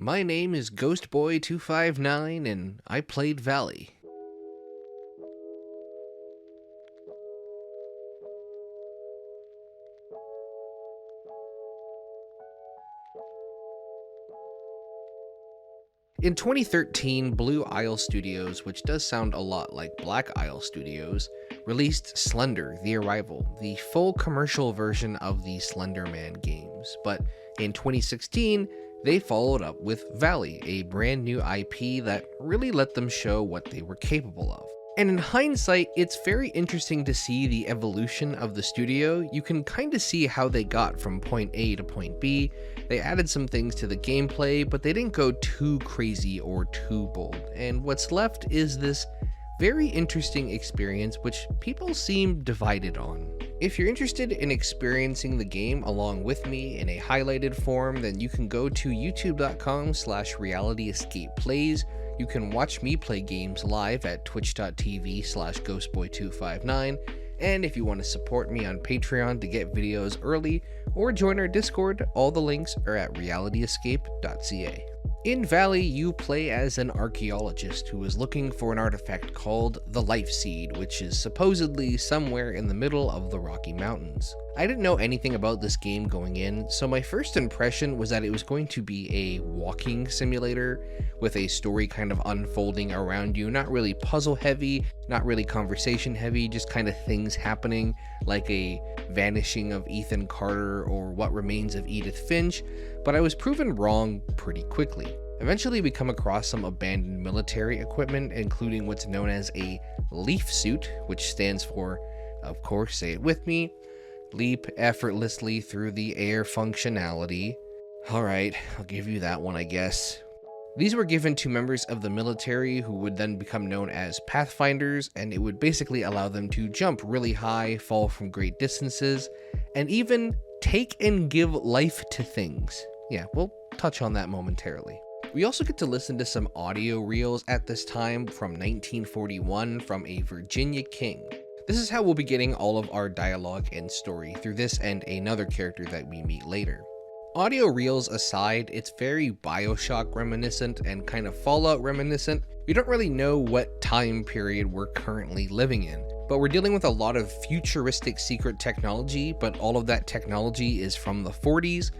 My name is Ghostboy259 and I played Valley. In 2013, Blue Isle Studios, which does sound a lot like Black Isle Studios, released Slender: The Arrival, the full commercial version of the Slender Man games. But in 2016, they followed up with Valley, a brand new IP that really let them show what they were capable of. And in hindsight, it's very interesting to see the evolution of the studio. You can kind of see how they got from point A to point B. They added some things to the gameplay, but they didn't go too crazy or too bold. And what's left is this very interesting experience which people seem divided on. If you're interested in experiencing the game along with me in a highlighted form, then you can go to youtube.com/realityescapeplays. You can watch me play games live at twitch.tv/ghostboy259. And if you want to support me on Patreon to get videos early or join our Discord, all the links are at realityescape.ca. In Valley, you play as an archaeologist who is looking for an artifact called the L.E.A.F seed, which is supposedly somewhere in the middle of the Rocky Mountains. I didn't know anything about this game going in, so my first impression was that it was going to be a walking simulator with a story kind of unfolding around you, not really puzzle heavy, not really conversation heavy, just kind of things happening like a vanishing of Ethan Carter or what remains of Edith Finch, but I was proven wrong pretty quickly. Eventually we come across some abandoned military equipment, including what's known as a L.E.A.F suit, which stands for, of course, say it with me, leap effortlessly through the air functionality. Alright, I'll give you that one, I guess. These were given to members of the military who would then become known as Pathfinders, and it would basically allow them to jump really high, fall from great distances, and even take and give life to things. Yeah, we'll touch on that momentarily. We also get to listen to some audio reels at this time from 1941 from a Virginia king. This is how we'll be getting all of our dialogue and story through this and another character that we meet later. Audio reels aside, it's very BioShock reminiscent and kind of Fallout reminiscent. We don't really know what time period we're currently living in, but we're dealing with a lot of futuristic secret technology, but all of that technology is from the 40s.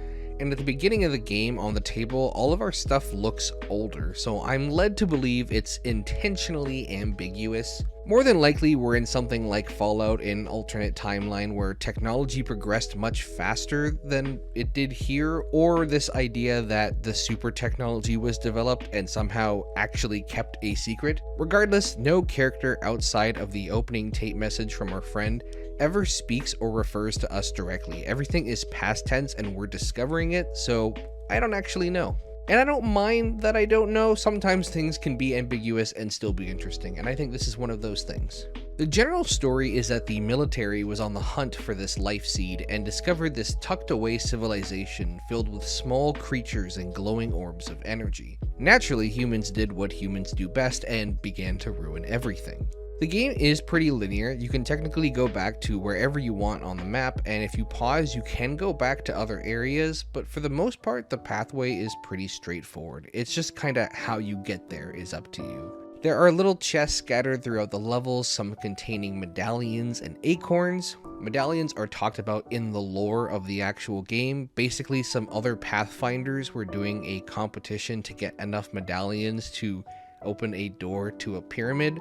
And at the beginning of the game on the table, all of our stuff looks older, so I'm led to believe it's intentionally ambiguous. More than likely, we're in something like Fallout in alternate timeline where technology progressed much faster than it did here, or this idea that the super technology was developed and somehow actually kept a secret. Regardless, no character outside of the opening tape message from our friend ever speaks or refers to us directly. Everything is past tense and we're discovering it, so I don't actually know. And I don't mind that I don't know. Sometimes things can be ambiguous and still be interesting, and I think this is one of those things. The general story is that the military was on the hunt for this L.E.A.F seed and discovered this tucked away civilization filled with small creatures and glowing orbs of energy. Naturally, humans did what humans do best and began to ruin everything. The game is pretty linear. You can technically go back to wherever you want on the map, and if you pause, you can go back to other areas, but for the most part, the pathway is pretty straightforward. It's just kinda how you get there is up to you. There are little chests scattered throughout the levels, some containing medallions and acorns. Medallions are talked about in the lore of the actual game. Basically, some other Pathfinders were doing a competition to get enough medallions to open a door to a pyramid.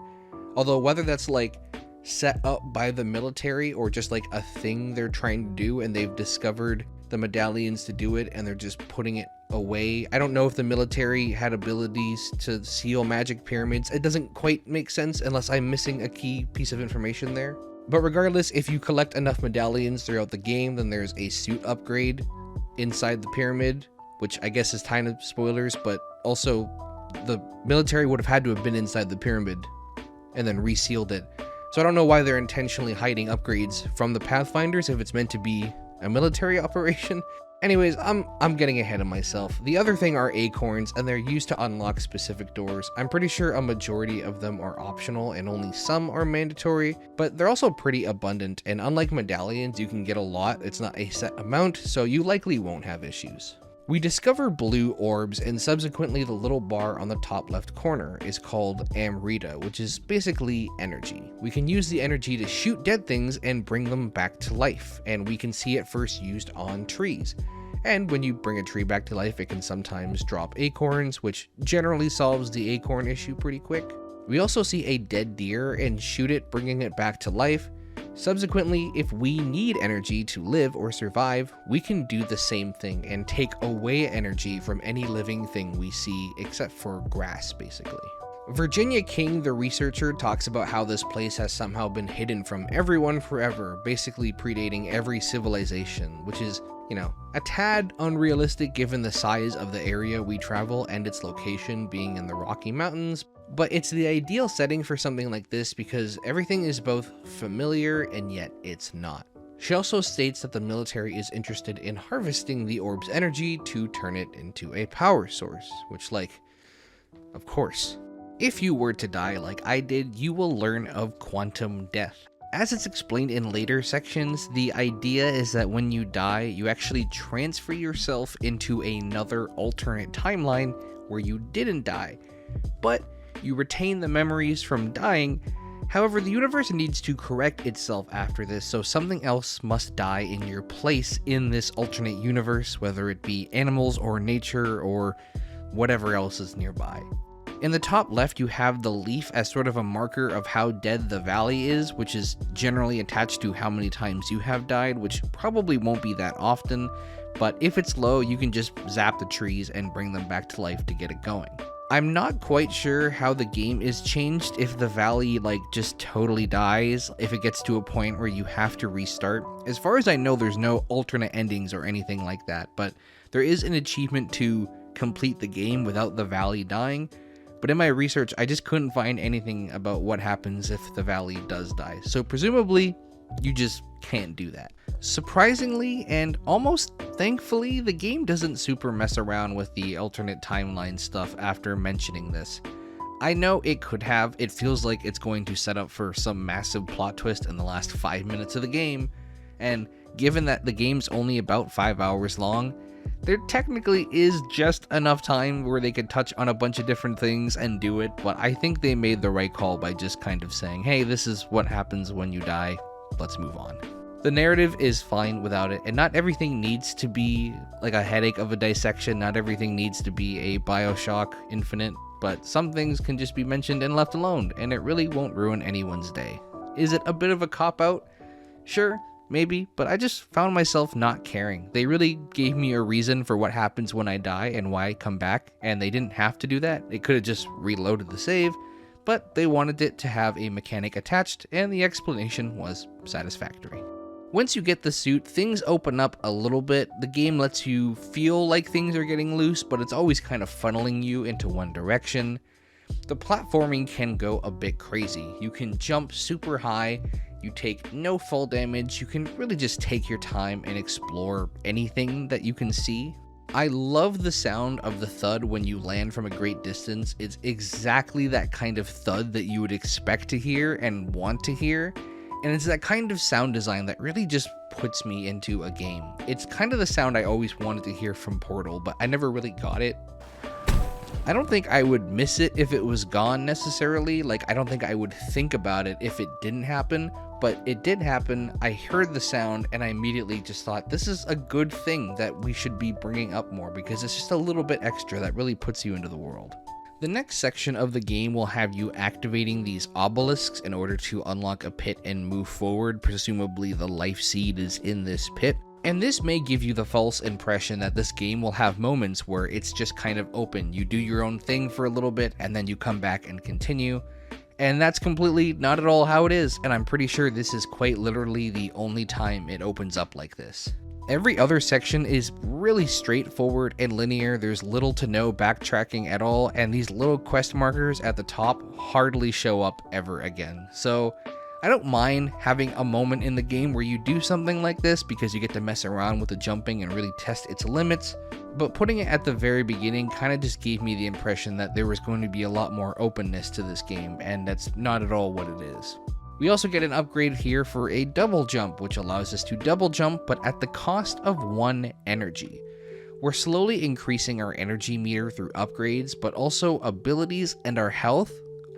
Although whether that's like set up by the military or just like a thing they're trying to do and they've discovered the medallions to do it and they're just putting it away. I don't know if the military had abilities to seal magic pyramids. It doesn't quite make sense unless I'm missing a key piece of information there. But regardless, if you collect enough medallions throughout the game, then there's a suit upgrade inside the pyramid, which I guess is kind of spoilers, but also the military would have had to have been inside the pyramid and then resealed it. So I don't know why they're intentionally hiding upgrades from the Pathfinders if it's meant to be a military operation. Anyways, I'm getting ahead of myself. The other thing are acorns, and they're used to unlock specific doors. I'm pretty sure a majority of them are optional and only some are mandatory, but they're also pretty abundant, and unlike medallions, you can get a lot. It's not a set amount, so you likely won't have issues. We discover blue orbs, and subsequently the little bar on the top left corner is called Amrita, which is basically energy. We can use the energy to shoot dead things and bring them back to life, and we can see it first used on trees. And when you bring a tree back to life, it can sometimes drop acorns, which generally solves the acorn issue pretty quick. We also see a dead deer and shoot it, bringing it back to life. Subsequently, if we need energy to live or survive, we can do the same thing and take away energy from any living thing we see, except for grass, basically. Virginia King, the researcher, talks about how this place has somehow been hidden from everyone forever, basically predating every civilization, which is, a tad unrealistic given the size of the area we travel and its location being in the Rocky Mountains. But it's the ideal setting for something like this because everything is both familiar and yet it's not. She also states that the military is interested in harvesting the orb's energy to turn it into a power source, which, of course. If you were to die like I did, you will learn of quantum death. As it's explained in later sections, the idea is that when you die, you actually transfer yourself into another alternate timeline where you didn't die, but you retain the memories from dying. However, the universe needs to correct itself after this, so something else must die in your place in this alternate universe, whether it be animals or nature or whatever else is nearby. In the top left, you have the leaf as sort of a marker of how dead the valley is, which is generally attached to how many times you have died, which probably won't be that often, but if it's low, you can just zap the trees and bring them back to life to get it going. I'm not quite sure how the game is changed if the valley just totally dies, if it gets to a point where you have to restart. As far as I know, there's no alternate endings or anything like that, but there is an achievement to complete the game without the valley dying. But in my research, I just couldn't find anything about what happens if the valley does die. So presumably, you just can't do that. Surprisingly, and almost thankfully, the game doesn't super mess around with the alternate timeline stuff after mentioning this. I know it could have. It feels like it's going to set up for some massive plot twist in the last 5 minutes of the game. And given that the game's only about 5 hours long, there technically is just enough time where they could touch on a bunch of different things and do it, but I think they made the right call by just kind of saying, hey, this is what happens when you die, let's move on. The narrative is fine without it, and not everything needs to be like a headache of a dissection, not everything needs to be a BioShock Infinite, but some things can just be mentioned and left alone, and it really won't ruin anyone's day. Is it a bit of a cop-out? Sure. Maybe, but I just found myself not caring. They really gave me a reason for what happens when I die and why I come back, and they didn't have to do that. They could have just reloaded the save, but they wanted it to have a mechanic attached, and the explanation was satisfactory. Once you get the suit, things open up a little bit. The game lets you feel like things are getting loose, but it's always kind of funneling you into one direction. The platforming can go a bit crazy. You can jump super high, you take no fall damage, you can really just take your time and explore anything that you can see. I love the sound of the thud when you land from a great distance. It's exactly that kind of thud that you would expect to hear and want to hear, and it's that kind of sound design that really just puts me into a game. It's kind of the sound I always wanted to hear from Portal, but I never really got it. I don't think I would miss it if it was gone necessarily. I don't think I would think about it if it didn't happen, but it did happen. I heard the sound and I immediately just thought, this is a good thing that we should be bringing up more because it's just a little bit extra that really puts you into the world. The next section of the game will have you activating these obelisks in order to unlock a pit and move forward. Presumably the life seed is in this pit. And this may give you the false impression that this game will have moments where it's just kind of open. You do your own thing for a little bit and then you come back and continue. And that's completely not at all how it is, and I'm pretty sure this is quite literally the only time it opens up like this. Every other section is really straightforward and linear. There's little to no backtracking at all, and these little quest markers at the top hardly show up ever again. So I don't mind having a moment in the game where you do something like this because you get to mess around with the jumping and really test its limits, but putting it at the very beginning kind of just gave me the impression that there was going to be a lot more openness to this game, and that's not at all what it is. We also get an upgrade here for a double jump, which allows us to double jump, but at the cost of 1 energy. We're slowly increasing our energy meter through upgrades, but also abilities and our health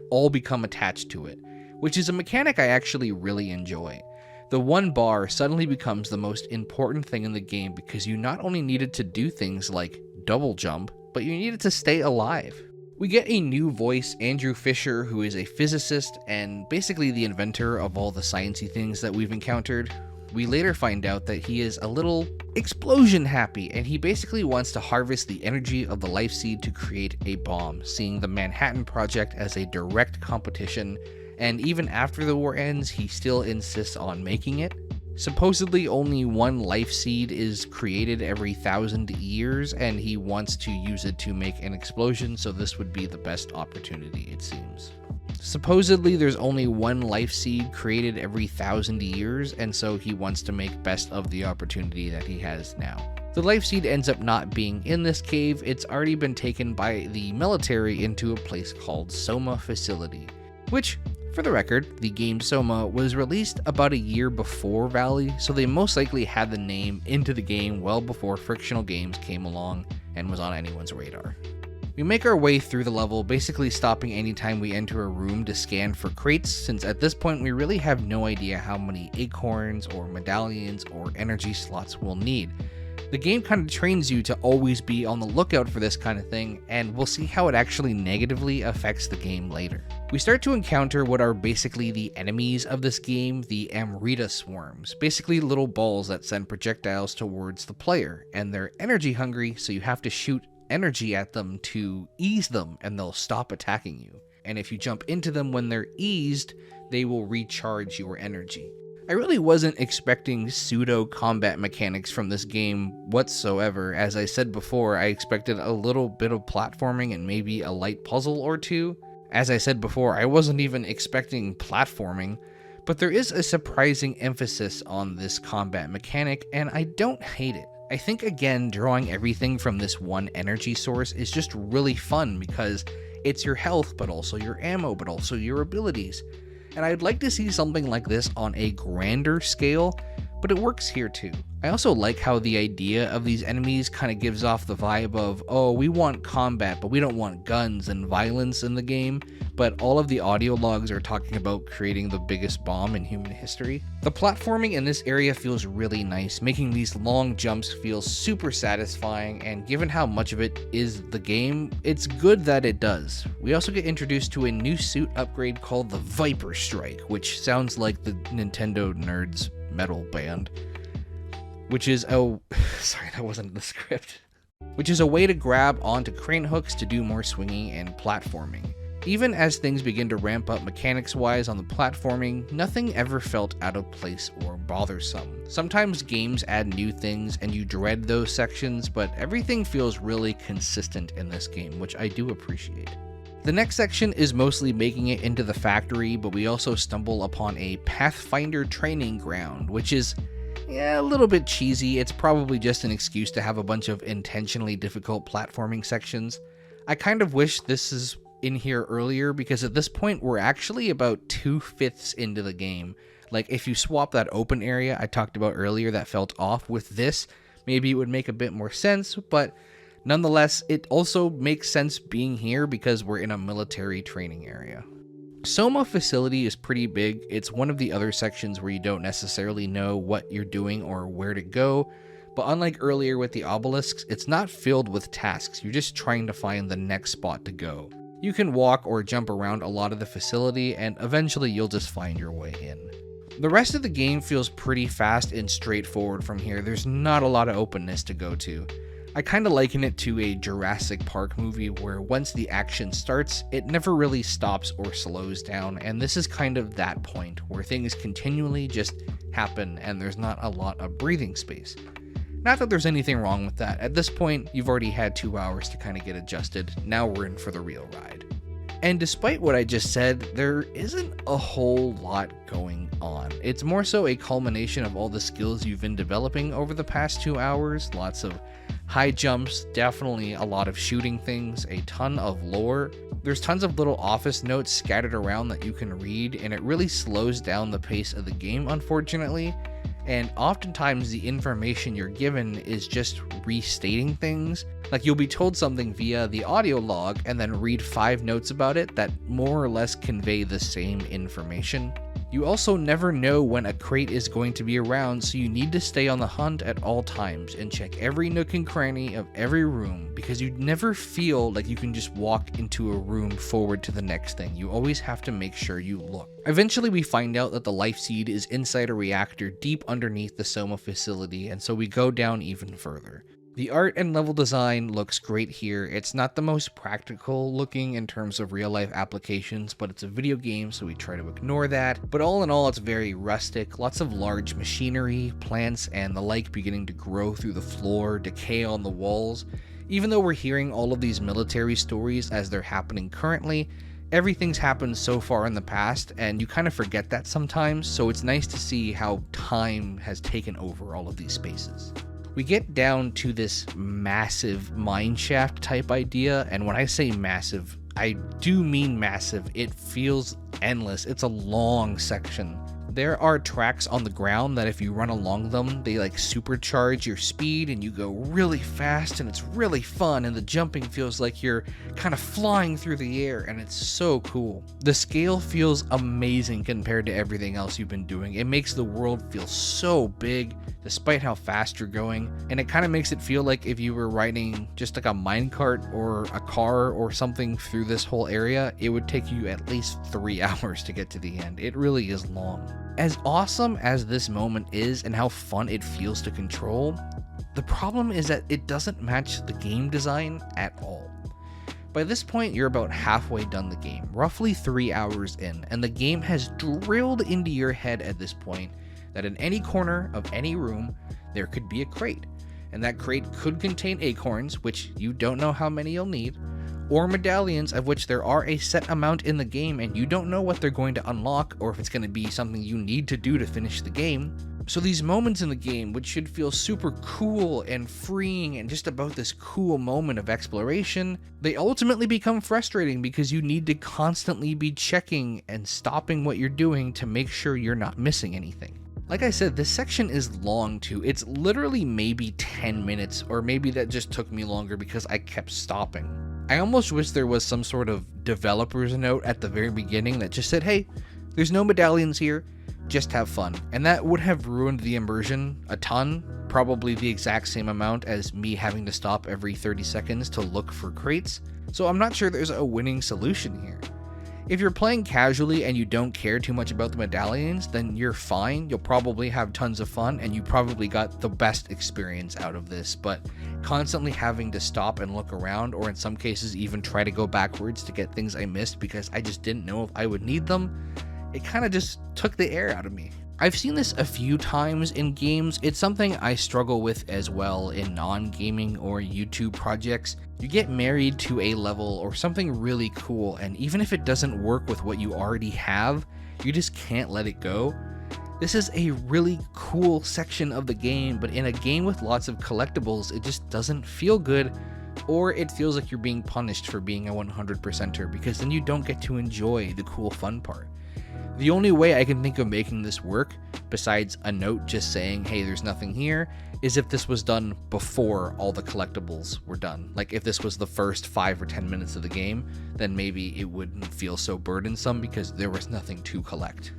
all become attached to it, which is a mechanic I actually really enjoy. The one bar suddenly becomes the most important thing in the game because you not only needed to do things like double jump, but you needed to stay alive. We get a new voice, Andrew Fisher, who is a physicist and basically the inventor of all the sciencey things that we've encountered. We later find out that he is a little explosion happy, and he basically wants to harvest the energy of the life seed to create a bomb, seeing the Manhattan Project as a direct competition, and even after the war ends, he still insists on making it. Supposedly only one life seed is created every 1,000 years, and he wants to use it to make an explosion, so this would be the best opportunity, it seems. Supposedly there's only one life seed created every 1,000 years, and so he wants to make best of the opportunity that he has now. The life seed ends up not being in this cave. It's already been taken by the military into a place called Soma facility, which, for the record, the game Soma was released about a year before Valley, so they most likely had the name into the game well before Frictional Games came along and was on anyone's radar. We make our way through the level, basically stopping anytime we enter a room to scan for crates, since at this point we really have no idea how many acorns or medallions or energy slots we'll need. The game kind of trains you to always be on the lookout for this kind of thing, and we'll see how it actually negatively affects the game later. We start to encounter what are basically the enemies of this game, the Amrita swarms, basically little balls that send projectiles towards the player, and they're energy hungry, so you have to shoot energy at them to ease them and they'll stop attacking you. And if you jump into them when they're eased, they will recharge your energy. I really wasn't expecting pseudo combat mechanics from this game whatsoever. As I said before, I expected a little bit of platforming and maybe a light puzzle or two. As I said before, I wasn't even expecting platforming, but there is a surprising emphasis on this combat mechanic, and I don't hate it. I think, again, drawing everything from this one energy source is just really fun because it's your health, but also your ammo, but also your abilities. And I'd like to see something like this on a grander scale, but it works here too. I also like how the idea of these enemies kind of gives off the vibe of, oh, we want combat, but we don't want guns and violence in the game, but all of the audio logs are talking about creating the biggest bomb in human history. The platforming in this area feels really nice, making these long jumps feel super satisfying, and given how much of it is the game, it's good that it does. We also get introduced to a new suit upgrade called the Viper Strike, which sounds like the Nintendo Nerds metal band. Which is, oh, sorry, that wasn't in the script. Which is a way to grab onto crane hooks to do more swinging and platforming. Even as things begin to ramp up mechanics-wise on the platforming, nothing ever felt out of place or bothersome. Sometimes games add new things and you dread those sections, but everything feels really consistent in this game, which I do appreciate. The next section is mostly making it into the factory, but we also stumble upon a Pathfinder training ground, which is a little bit cheesy. It's probably just an excuse to have a bunch of intentionally difficult platforming sections. I kind of wish this is in here earlier, because at this point we're actually about 2/5 into the game. Like, if you swap that open area I talked about earlier that felt off with this, maybe it would make a bit more sense, but nonetheless, it also makes sense being here because we're in a military training area. Soma facility is pretty big. It's one of the other sections where you don't necessarily know what you're doing or where to go, but unlike earlier with the Obelisks, it's not filled with tasks. You're just trying to find the next spot to go. You can walk or jump around a lot of the facility, and eventually you'll just find your way in. The rest of the game feels pretty fast and straightforward from here. There's not a lot of openness to go to. I kind of liken it to a Jurassic Park movie where once the action starts, it never really stops or slows down, and this is kind of that point where things continually just happen and there's not a lot of breathing space. Not that there's anything wrong with that. At this point, you've already had 2 hours to kind of get adjusted. Now we're in for the real ride. And despite what I just said, there isn't a whole lot going on. It's more so a culmination of all the skills you've been developing over the past 2 hours. Lots of high jumps, definitely a lot of shooting things, a ton of lore. There's tons of little office notes scattered around that you can read, and it really slows down the pace of the game, unfortunately. and oftentimes the information you're given is just restating things. Like you'll be told something via the audio log and then read 5 notes about it that more or less convey the same information. You also never know when a crate is going to be around, so you need to stay on the hunt at all times and check every nook and cranny of every room, because you never feel like you can just walk into a room forward to the next thing. You always have to make sure you look. Eventually we find out that the life seed is inside a reactor deep underneath the Soma facility, and so we go down even further. The art and level design looks great here. It's not the most practical looking in terms of real life applications, but it's a video game, so we try to ignore that. But all in all, it's very rustic, lots of large machinery, plants, and the like beginning to grow through the floor, decay on the walls. Even though we're hearing all of these military stories as they're happening currently, everything's happened so far in the past, and you kind of forget that sometimes, so it's nice to see how time has taken over all of these spaces. We get down to this massive mineshaft type idea, and when I say massive, I do mean massive. It feels endless. It's a long section. There are tracks on the ground that if you run along them, they like supercharge your speed and you go really fast, and it's really fun, and the jumping feels like you're kind of flying through the air, and it's so cool. The scale feels amazing compared to everything else you've been doing. It makes the world feel so big despite how fast you're going, and it kind of makes it feel like if you were riding just like a minecart or a car or something through this whole area, it would take you at least 3 hours to get to the end. It really is long. As awesome as this moment is and how fun it feels to control, the problem is that it doesn't match the game design at all. By this point, you're about halfway done the game, roughly 3 hours in, and the game has drilled into your head at this point that in any corner of any room, there could be a crate, and that crate could contain acorns, which you don't know how many you'll need, or medallions, of which there are a set amount in the game and you don't know what they're going to unlock or if it's going to be something you need to do to finish the game. So these moments in the game, which should feel super cool and freeing and just about this cool moment of exploration, they ultimately become frustrating because you need to constantly be checking and stopping what you're doing to make sure you're not missing anything. Like I said, this section is long too. It's literally maybe 10 minutes, or maybe that just took me longer because I kept stopping. I almost wish there was some sort of developer's note at the very beginning that just said, hey, there's no medallions here, just have fun. And that would have ruined the immersion a ton, probably the exact same amount as me having to stop every 30 seconds to look for crates. So I'm not sure there's a winning solution here. If you're playing casually and you don't care too much about the medallions, then you're fine. You'll probably have tons of fun and you probably got the best experience out of this, but constantly having to stop and look around, or in some cases even try to go backwards to get things I missed because I just didn't know if I would need them, it kind of just took the air out of me. I've seen this a few times in games. It's something I struggle with as well in non-gaming or YouTube projects. You get married to a level or something really cool, and even if it doesn't work with what you already have, you just can't let it go. This is a really cool section of the game, but in a game with lots of collectibles, it just doesn't feel good, or it feels like you're being punished for being a 100%er, because then you don't get to enjoy the cool fun part. The only way I can think of making this work, besides a note just saying, hey, there's nothing here, is if this was done before all the collectibles were done. Like if this was the first 5 or 10 minutes of the game, then maybe it wouldn't feel so burdensome because there was nothing to collect.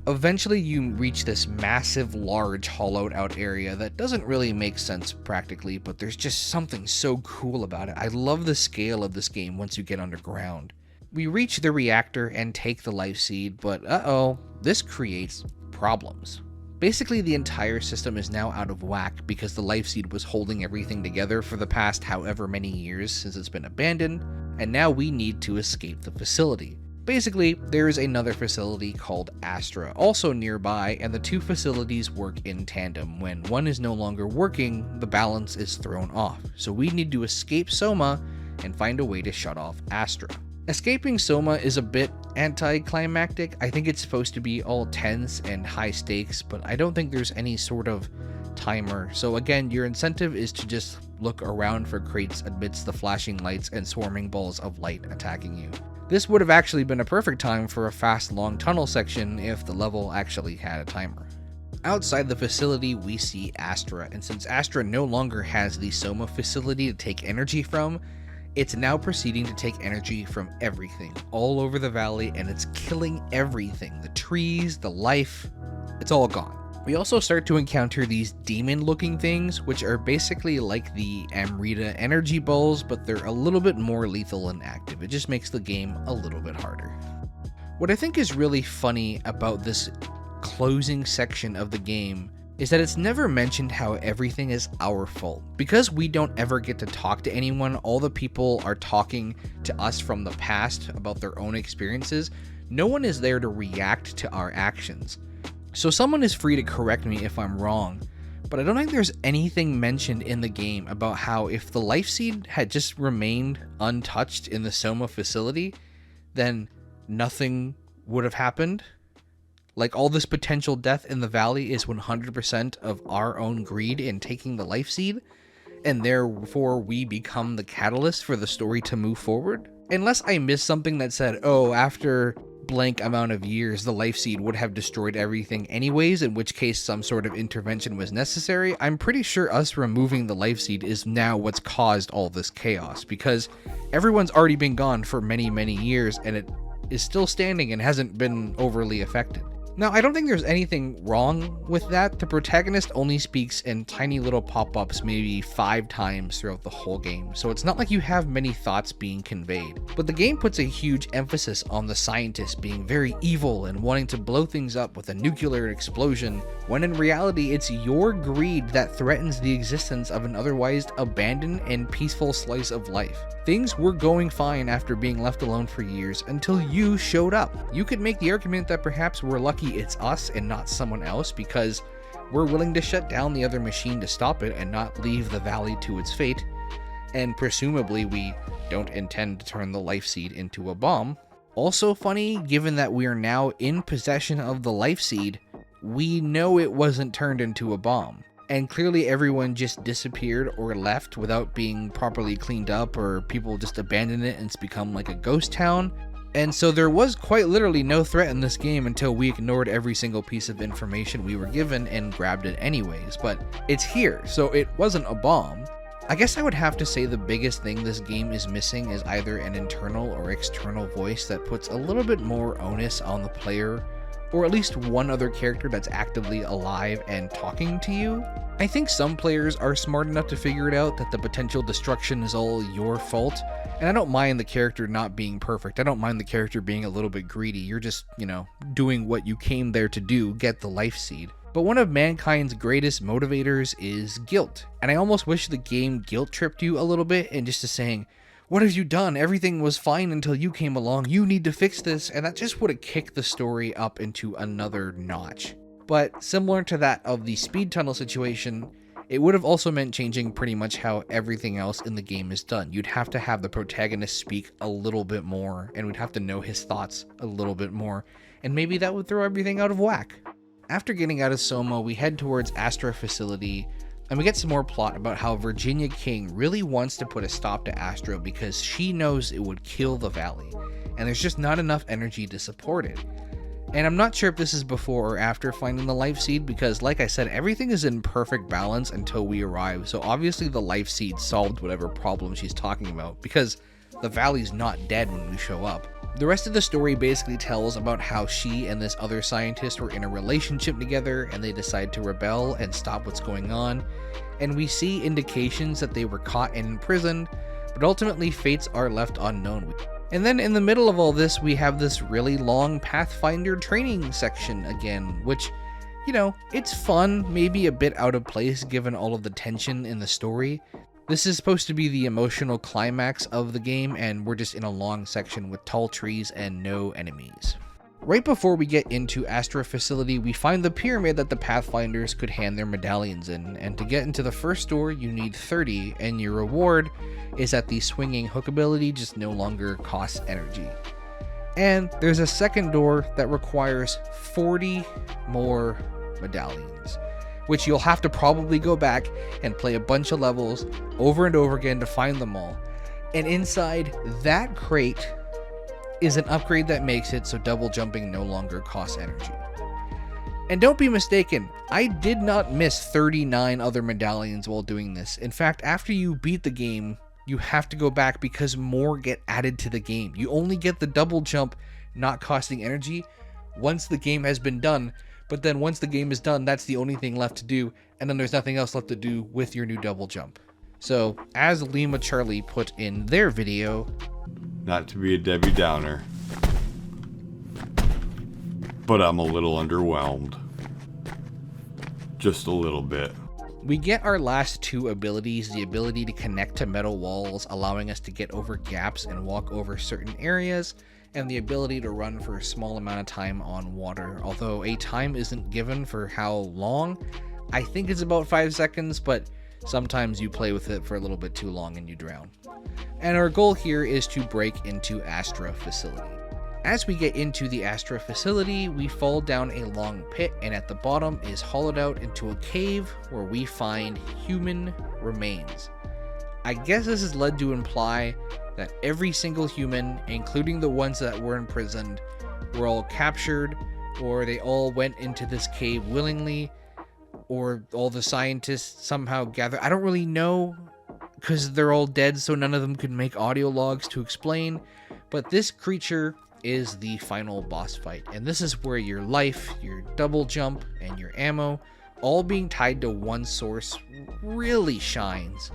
Eventually you reach this massive, large, hollowed out area that doesn't really make sense practically, but there's just something so cool about it. I love the scale of this game once you get underground. We reach the reactor and take the life seed, but this creates problems. Basically, the entire system is now out of whack because the life seed was holding everything together for the past however many years since it's been abandoned, and now we need to escape the facility. Basically, there is another facility called Astra also nearby, and the two facilities work in tandem. When one is no longer working, the balance is thrown off. So we need to escape Soma and find a way to shut off Astra. Escaping Soma is a bit anticlimactic. I think it's supposed to be all tense and high stakes, but I don't think there's any sort of timer. So again, your incentive is to just look around for crates amidst the flashing lights and swarming balls of light attacking you. This would have actually been a perfect time for a fast, long tunnel section if the level actually had a timer. Outside the facility, we see Astra, and since Astra no longer has the Soma facility to take energy from, it's now proceeding to take energy from everything all over the valley, and it's killing everything. The trees, the life, it's all gone. We also start to encounter these demon-looking things, which are basically like the Amrita energy balls, but they're a little bit more lethal and active. It just makes the game a little bit harder. What I think is really funny about this closing section of the game is that it's never mentioned how everything is our fault. Because we don't ever get to talk to anyone, all the people are talking to us from the past about their own experiences. No one is there to react to our actions. So someone is free to correct me if I'm wrong, but I don't think there's anything mentioned in the game about how if the life seed had just remained untouched in the Soma facility, then nothing would have happened. Like, all this potential death in the valley is 100% of our own greed in taking the life seed, and therefore we become the catalyst for the story to move forward. Unless I missed something that said, oh, after blank amount of years, the life seed would have destroyed everything anyways, in which case some sort of intervention was necessary. I'm pretty sure us removing the life seed is now what's caused all this chaos, because everyone's already been gone for many, many years, and it is still standing and hasn't been overly affected. Now, I don't think there's anything wrong with that. The protagonist only speaks in tiny little pop-ups maybe 5 times throughout the whole game, so it's not like you have many thoughts being conveyed. But the game puts a huge emphasis on the scientist being very evil and wanting to blow things up with a nuclear explosion, when in reality it's your greed that threatens the existence of an otherwise abandoned and peaceful slice of life. Things were going fine after being left alone for years until you showed up. You could make the argument that perhaps we're lucky it's us and not someone else, because we're willing to shut down the other machine to stop it and not leave the valley to its fate, and presumably we don't intend to turn the life seed into a bomb. Also funny, given that we are now in possession of the life seed, we know it wasn't turned into a bomb. And clearly everyone just disappeared or left without being properly cleaned up, or people just abandoned it and it's become like a ghost town. And so there was quite literally no threat in this game until we ignored every single piece of information we were given and grabbed it anyways. But it's here, so it wasn't a bomb. I guess I would have to say the biggest thing this game is missing is either an internal or external voice that puts a little bit more onus on the player, or at least one other character that's actively alive and talking to you. I think some players are smart enough to figure it out that the potential destruction is all your fault, and I don't mind the character not being perfect. I don't mind the character being a little bit greedy. You're just, doing what you came there to do, get the life seed. But one of mankind's greatest motivators is guilt, and I almost wish the game guilt tripped you a little bit and just to saying, what have you done? Everything was fine until you came along. You need to fix this. And that just would have kicked the story up into another notch. But similar to that of the speed tunnel situation, it would have also meant changing pretty much how everything else in the game is done. You'd have to have the protagonist speak a little bit more, and we'd have to know his thoughts a little bit more. And maybe that would throw everything out of whack. After getting out of Soma, we head towards Astra facility, and we get some more plot about how Virginia King really wants to put a stop to Astra because she knows it would kill the valley, and there's just not enough energy to support it. And I'm not sure if this is before or after finding the life seed, because like I said, everything is in perfect balance until we arrive, so obviously the life seed solved whatever problem she's talking about, because the valley's not dead when we show up. The rest of the story basically tells about how she and this other scientist were in a relationship together and they decide to rebel and stop what's going on, and we see indications that they were caught and imprisoned, but ultimately fates are left unknown. And then in the middle of all this, we have this really long Pathfinder training section again, which, it's fun, maybe a bit out of place given all of the tension in the story. This is supposed to be the emotional climax of the game, and we're just in a long section with tall trees and no enemies. Right before we get into Astra facility, we find the pyramid that the Pathfinders could hand their medallions in, and to get into the first door you need 30, and your reward is that the swinging hook ability just no longer costs energy. And there's a second door that requires 40 more medallions, which you'll have to probably go back and play a bunch of levels over and over again to find them all. And inside that crate is an upgrade that makes it so double jumping no longer costs energy. And don't be mistaken, I did not miss 39 other medallions while doing this. In fact, after you beat the game, you have to go back because more get added to the game. You only get the double jump not costing energy once the game has been done, but then once the game is done, that's the only thing left to do, and then there's nothing else left to do with your new double jump. So, as Lima Charlie put in their video, not to be a Debbie Downer, but I'm a little underwhelmed. Just a little bit. We get our last two abilities, the ability to connect to metal walls, allowing us to get over gaps and walk over certain areas, and the ability to run for a small amount of time on water. Although a time isn't given for how long, I think it's about 5 seconds, but sometimes you play with it for a little bit too long and you drown. And our goal here is to break into Astra facility. As we get into the Astra facility, we fall down a long pit, and at the bottom is hollowed out into a cave where we find human remains. I guess this is led to imply that every single human, including the ones that were imprisoned, were all captured, or they all went into this cave willingly, or all the scientists somehow gathered. I don't really know, because they're all dead, so none of them could make audio logs to explain, but this creature is the final boss fight, and this is where your life, your double jump, and your ammo, all being tied to one source, really shines.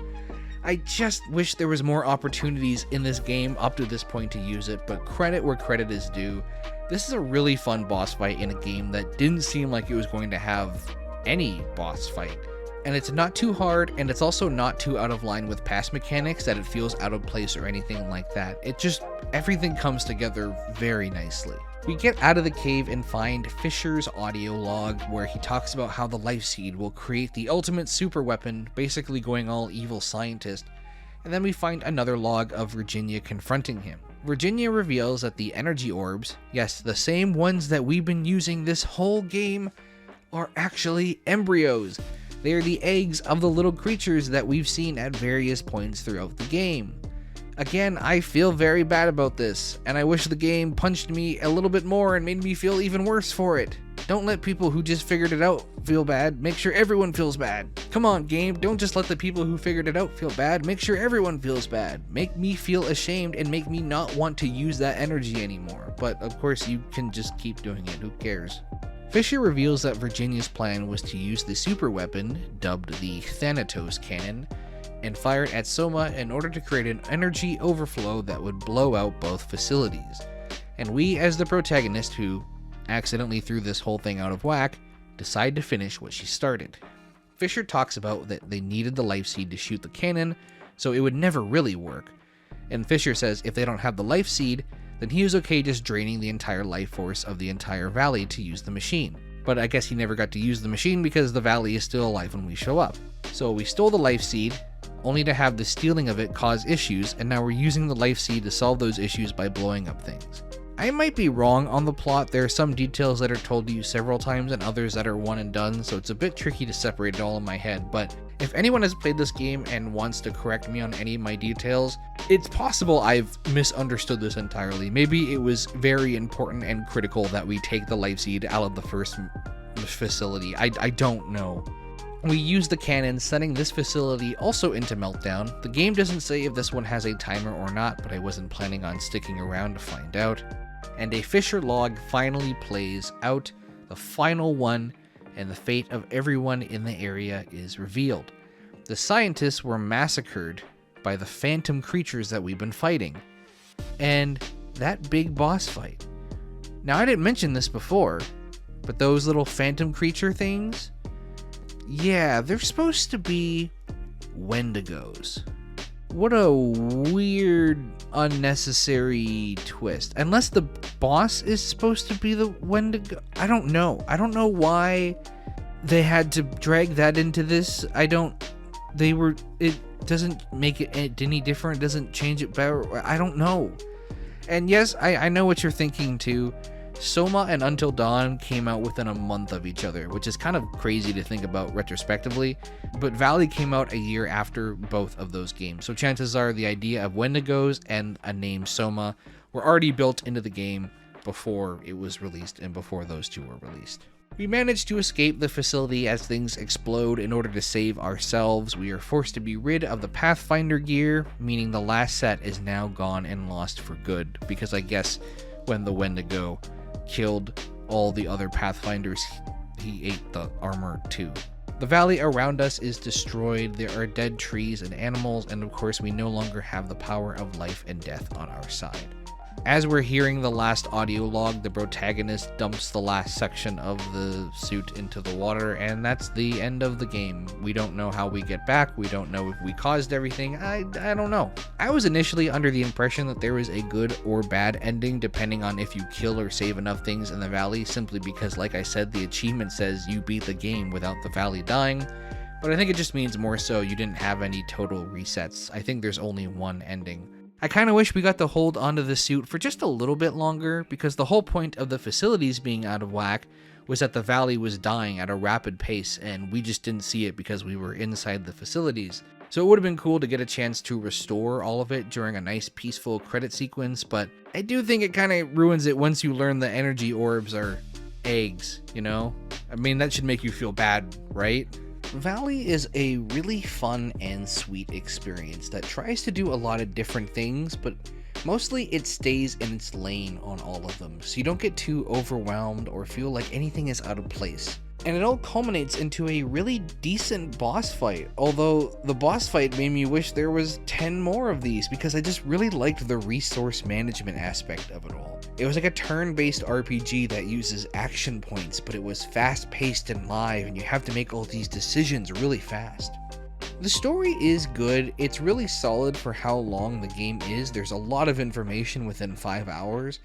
I just wish there was more opportunities in this game up to this point to use it, but credit where credit is due. This is a really fun boss fight in a game that didn't seem like it was going to have any boss fight. And it's not too hard, and it's also not too out of line with past mechanics that it feels out of place or anything like that. It just, everything comes together very nicely. We get out of the cave and find Fisher's audio log where he talks about how the life seed will create the ultimate super weapon, basically going all evil scientist. And then we find another log of Virginia confronting him. Virginia reveals that the energy orbs, yes, the same ones that we've been using this whole game, are actually embryos. They are the eggs of the little creatures that we've seen at various points throughout the game. Again, I feel very bad about this, and I wish the game punched me a little bit more and made me feel even worse for it. Don't let people who just figured it out feel bad. Make sure everyone feels bad. Come on, game, don't just let the people who figured it out feel bad. Make sure everyone feels bad. Make me feel ashamed and make me not want to use that energy anymore. But of course, you can just keep doing it. Who cares? Fisher reveals that Virginia's plan was to use the super weapon, dubbed the Thanatos cannon, and fire it at Soma in order to create an energy overflow that would blow out both facilities. And we, as the protagonist who accidentally threw this whole thing out of whack, decide to finish what she started. Fisher talks about that they needed the life seed to shoot the cannon, so it would never really work. And Fisher says if they don't have the life seed, then he was okay just draining the entire life force of the entire valley to use the machine. But I guess he never got to use the machine because the valley is still alive when we show up. So we stole the life seed, only to have the stealing of it cause issues, and now we're using the life seed to solve those issues by blowing up things. I might be wrong on the plot. There are some details that are told to you several times and others that are one and done, so it's a bit tricky to separate it all in my head, but if anyone has played this game and wants to correct me on any of my details, it's possible I've misunderstood this entirely. Maybe it was very important and critical that we take the life seed out of the first facility. I don't know. We use the cannon, sending this facility also into meltdown. The game doesn't say if this one has a timer or not, but I wasn't planning on sticking around to find out. And a Fisher log finally plays out, the final one, and the fate of everyone in the area is revealed. The scientists were massacred by the phantom creatures that we've been fighting, and that big boss fight. Now, I didn't mention this before, but those little phantom creature things, yeah, they're supposed to be Wendigos. What a weird, unnecessary twist. Unless the boss is supposed to be the Wendigo. I don't know. I don't know why they had to drag that into this. It doesn't make it any different. It doesn't change it better. I don't know. And yes, I know what you're thinking too. Soma and Until Dawn came out within a month of each other, which is kind of crazy to think about retrospectively, but Valley came out a year after both of those games, so chances are the idea of Wendigos and a name Soma were already built into the game before it was released and before those two were released. We manage to escape the facility as things explode. In order to save ourselves, we are forced to be rid of the Pathfinder gear, meaning the last set is now gone and lost for good, because I guess when the Wendigo killed all the other Pathfinders, he ate the armor too. The valley around us is destroyed, there are dead trees and animals, and of course we no longer have the power of life and death on our side. As we're hearing the last audio log, the protagonist dumps the last section of the suit into the water, and that's the end of the game. We don't know how we get back, we don't know if we caused everything, I don't know. I was initially under the impression that there was a good or bad ending depending on if you kill or save enough things in the valley, simply because, like I said, the achievement says you beat the game without the valley dying, but I think it just means more so you didn't have any total resets. I think there's only one ending. I kind of wish we got to hold onto the suit for just a little bit longer, because the whole point of the facilities being out of whack was that the valley was dying at a rapid pace, and we just didn't see it because we were inside the facilities. So it would have been cool to get a chance to restore all of it during a nice peaceful credit sequence, but I do think it kind of ruins it once you learn the energy orbs are eggs, you know? I mean, that should make you feel bad, right? Valley is a really fun and sweet experience that tries to do a lot of different things, but mostly it stays in its lane on all of them, so you don't get too overwhelmed or feel like anything is out of place. And it all culminates into a really decent boss fight, although the boss fight made me wish there was 10 more of these, because I just really liked the resource management aspect of it all. It was like a turn-based RPG that uses action points, but it was fast-paced and live, and you have to make all these decisions really fast. The story is good, it's really solid for how long the game is. There's a lot of information within 5 hours,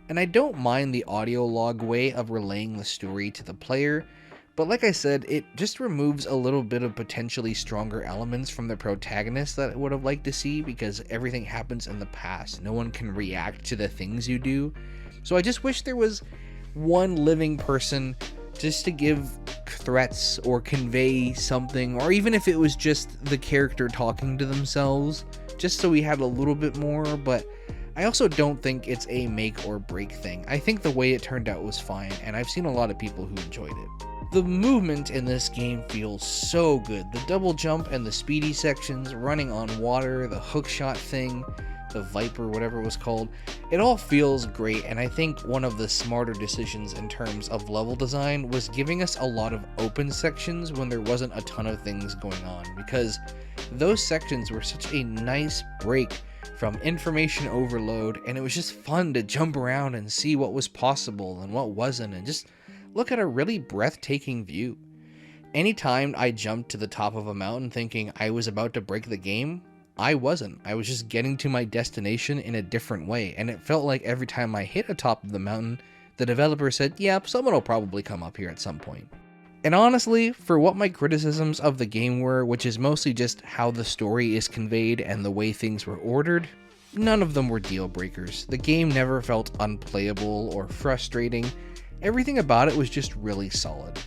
and I don't mind the audio log way of relaying the story to the player, but like I said, it just removes a little bit of potentially stronger elements from the protagonist that I would have liked to see, because everything happens in the past. No one can react to the things you do. So I just wish there was one living person just to give threats or convey something, or even if it was just the character talking to themselves, just so we had a little bit more. But I also don't think it's a make or break thing. I think the way it turned out was fine, and I've seen a lot of people who enjoyed it. The movement in this game feels so good. The double jump and the speedy sections, running on water, the hookshot thing, the Viper, whatever it was called, it all feels great, and I think one of the smarter decisions in terms of level design was giving us a lot of open sections when there wasn't a ton of things going on, because those sections were such a nice break from information overload, and it was just fun to jump around and see what was possible and what wasn't, and just look at a really breathtaking view. Anytime I jumped to the top of a mountain thinking I was about to break the game, I wasn't. I was just getting to my destination in a different way, and it felt like every time I hit the top of the mountain, the developer said, yep, someone will probably come up here at some point. And honestly, for what my criticisms of the game were, which is mostly just how the story is conveyed and the way things were ordered, none of them were deal breakers. The game never felt unplayable or frustrating. Everything about it was just really solid.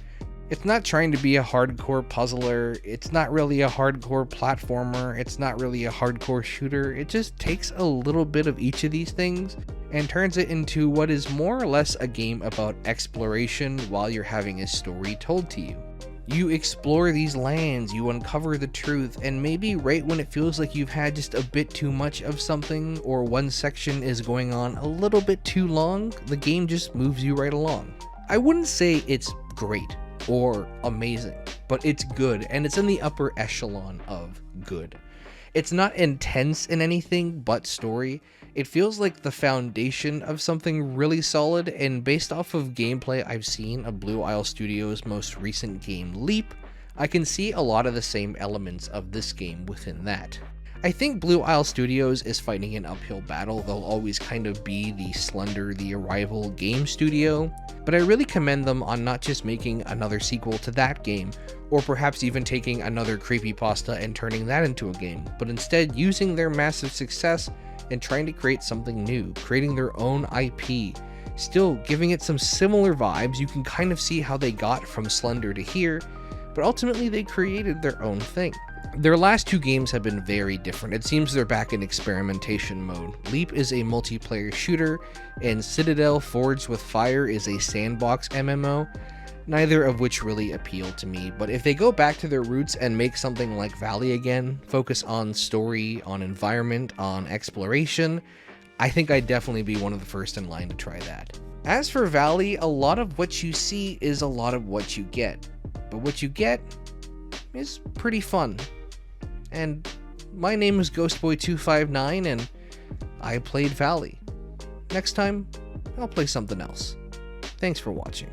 It's not trying to be a hardcore puzzler, it's not really a hardcore platformer, it's not really a hardcore shooter. It just takes a little bit of each of these things and turns it into what is more or less a game about exploration while you're having a story told to you. You explore these lands, you uncover the truth, and maybe right when it feels like you've had just a bit too much of something, or one section is going on a little bit too long, the game just moves you right along. I wouldn't say it's great or amazing, but it's good, and it's in the upper echelon of good. It's not intense in anything but story. It feels like the foundation of something really solid, and based off of gameplay I've seen of Blue Isle Studios' most recent game, L.E.A.F, I can see a lot of the same elements of this game within that. I think Blue Isle Studios is fighting an uphill battle. They'll always kind of be the Slender the Arrival game studio, but I really commend them on not just making another sequel to that game, or perhaps even taking another creepypasta and turning that into a game, but instead using their massive success and trying to create something new, creating their own IP, still giving it some similar vibes. You can kind of see how they got from Slender to here, but ultimately they created their own thing. Their last two games have been very different. It seems they're back in experimentation mode. L.E.A.F is a multiplayer shooter, and Citadel Forged with Fire is a sandbox MMO. neither of which really appeal to me. But if they go back to their roots and make something like Valley again, focus on story, on environment, on exploration, I think I'd definitely be one of the first in line to try that. As for Valley, a lot of what you see is a lot of what you get. But what you get is pretty fun. And my name is Ghostboy259, and I played Valley. Next time, I'll play something else. Thanks for watching.